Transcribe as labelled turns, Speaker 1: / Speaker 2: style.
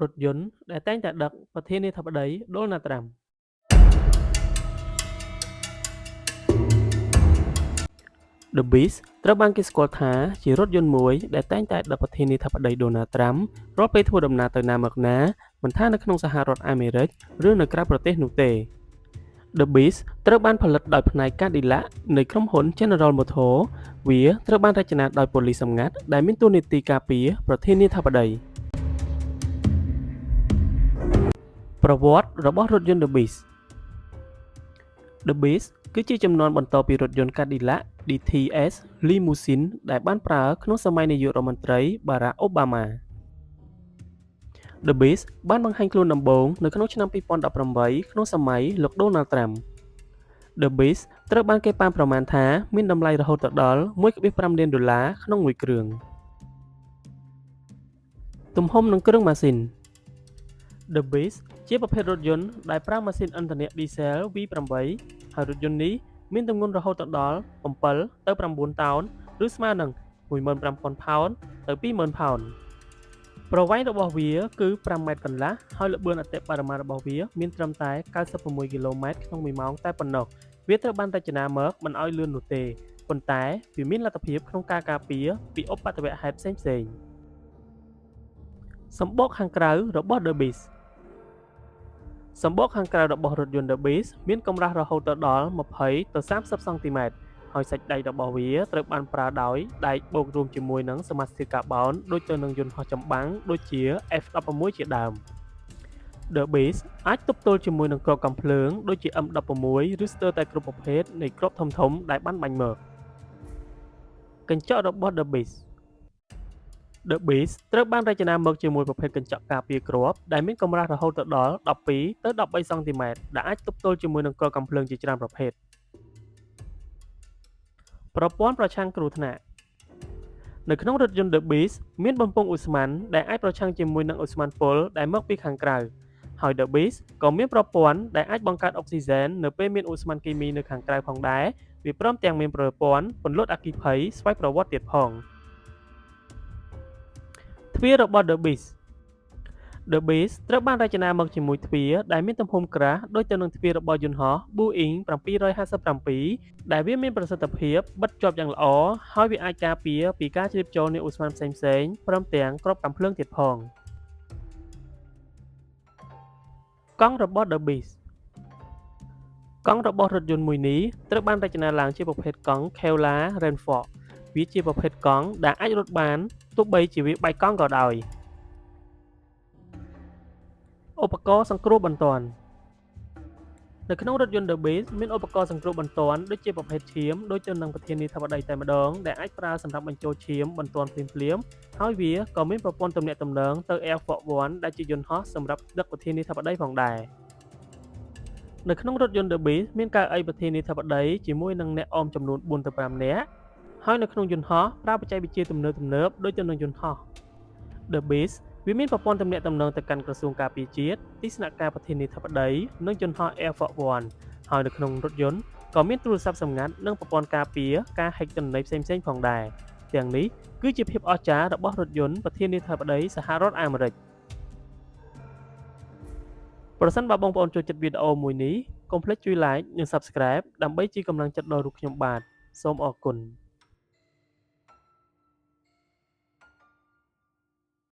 Speaker 1: រថយន្តដែលតែងតែដឹកប្រធានាធិបតី Donald Trump The Beast ត្រូវបានគេស្គាល់ថាជារថយន្តមួយដែលតែងតែដឹកប្រធានាធិបតី Donald Trump រាល់ពេលធ្វើដំណើរទៅណាមកណាមិនថានៅក្នុងសហរដ្ឋអាមេរិកឬនៅក្រៅប្រទេសនោះទេ The Beast ត្រូវបានផលិតដោយផ្នែក Cadillac នៃក្រុមហ៊ុន General Motors វាត្រូវបានរចនាដោយប៉ូលីសសម្ងាត់ដែលមានតួនាទីការពារប្រធានាធិបតីប្រវត្តិរបស់រថយន្ត The Beast The Beast គឺជាចំនួនបន្តពីរថយន្ត Cadillac DTS Limousine ដែលបានប្រើក្នុងសម័យនាយករដ្ឋមន្ត្រី Barack Obama The Beast បានបង្ហាញខ្លួនដំបូងនៅក្នុងឆ្នាំ2018ក្នុងសម័យលោក Donald Trump The Beast ត្រូវបានគេប៉ាន់ប្រមាណថាមានតម្លៃរហូតដល់ $1.5 លានក្នុងមួយគ្រឿងទំហំនិងគ្រឿងម៉ាស៊ីន The Beast ជាប្រភេទរថយន្តដែលប្រើម៉ាស៊ីនឥន្ធនៈឌីសែល V8 ហើយរថយន្តនេះមានទម្ងន់រហូតដល់7ទៅ9តោនឬស្មើនឹង 15,000 ផោនទៅ 20,000 ផោនប្រវែងរបស់វាគឺ5ម៉ែត្រកន្លះហើយល្បឿនអតិបរមារបស់វាមានត្រឹមតែ96គីឡូម៉ែត្រក្នុង1ម៉ោងតែប៉ុណ្ណោះវាត្រូវបានរចនាមកមិនឲ្យលឿននោះទេប៉ុន្តែវាមានលទ្ធភាពក្នុងការការពារពីឧបទ្ទវហេតុផ្សេងៗសម្បកខាងក្រៅរបស់ The Beast សម្បកខាងក្រៅរបស់រថយន្ត The Beast មានកម្រាស់រហូតដល់20ទៅ30សង់ទីម៉ែត្រហើយសាច់ដែករបស់វាត្រូវបានប្រើដោយដែកបូករួមជាមួយនឹងសមាសធាតុកាបូនដូចទៅនឹងយន្តហោះចម្បាំងដូចជា F16 ជាដើម The Beast អាចទប់ទល់ជាមួយនឹងគ្រាប់កាំភ្លើងដូចជា M16 ឬស្ទើរតែគ្រប់ប្រភេទនៃគ្រាប់ធំៗដែលបានបាញ់មកកញ្ចក់របស់ The Beast The Beast ត្រូវបានរចនាមកជាមួយប្រភេទកញ្ចក់ការពារគ្រាប់ដែលមានកម្រាស់រហូតដល់12ទៅ13សង់ទីម៉ែត្រដែលអាចទប់ទល់ជាមួយនឹងគ្រាប់កាំភ្លើងជាច្រើនប្រភេទប្រព័ន្ធប្រឆាំងគ្រោះថ្នាក់នៅក្នុងរថយន្ត The Beast មានបំពង់ឧស្ម័នដែលអាចប្រឆាំងជាមួយនឹងឧស្ម័នពុលដែលមកពីខាងក្រៅហើយ The Beast ក៏មានប្រព័ន្ធដែលអាចបង្កើតអុកស៊ីហ្សែននៅពេលមានឧស្ម័នគីមីនៅខាងក្រៅផងដែរវាព្រមទាំងមានប្រព័ន្ធពន្លត់អគ្គិភ័យស្វ័យប្រវត្តិទៀតផងទ្វាររបស់ The Beast The Beast ត្រូវបានរចនាមកជាមួយទ្វារដែលមានទំហំក្រាស់ដូចទៅនឹងទ្វាររបស់យន្តហោះ Boeing 757ដែលវាមានប្រសិទ្ធភាពបិទជាប់យ៉ាងល្អហើយវាអាចការពារពីការជ្រាបចូលនៃឧស្ម័នផ្សេងៗព្រមទាំងគ្រាប់កាំភ្លើងទៀតផងកង់របស់ The Beast កង់របស់រថយន្តមួយនេះត្រូវបានរចនាឡើងជាប្រភេទកង់ Kevlar Reinforced វាជាប្រភេទកង់ដែលអាចរត់បានទោះបីជាវាបែកកង់ក៏ដោយឧបករណ៍សង្គ្រោះបន្ទាន់នៅក្នុងរថយន្ត The Beast មានឧបករណ៍សង្គ្រោះបន្ទាន់ដូចជាប្រភេទឈាមដូចទៅនឹងប្រធានាធិបតីតែម្ដងដែលអាចប្រើសម្រាប់បញ្ចូលឈាមបន្ទាន់ភ្លាមៗហើយវាក៏មានប្រព័ន្ធទំនាក់ទំនងទៅ Air Force One ដែលជាយន្តហោះសម្រាប់ដឹកប្រធានាធិបតីផងដែរនៅក្នុងរថយន្ត The Beast មានកៅអីប្រធានាធិបតីជាមួយនឹងអ្នកអមចំនួន4ទៅ5នាក់ហើយនៅក្នុងយន្តហោះប្រើបច្ចេកវិទ្យាទំនើបៗដូចទៅនឹងយន្តហោះ The Beast វាមានប្រព័ន្ធទំនាក់ទំនងទៅកាន់ក្រសួងការពារជាតិទីស្នាក់ការប្រធានាធិបតីនិងយន្តហោះ Air Force One ហើយនៅក្នុងរថយន្តក៏មានទូរស័ព្ទសម្ងាត់និងប្រព័ន្ធការពារការហែកទិន្នន័យផ្សេងៗផងដែរទាំងនេះគឺជាភាពអស្ចារ្យរបស់រថយន្តប្រធានាធិបតីសហរដ្ឋអាមេរិកប្រសិនបើបងប្អូនចូលចិត្តវីដេអូមួយនេះកុំភ្លេចជួយ like និង Subscribe ដើម្បីជាកម្លាំងចិត្តដល់រូបខ្ញុំបាទសូមអរគុណ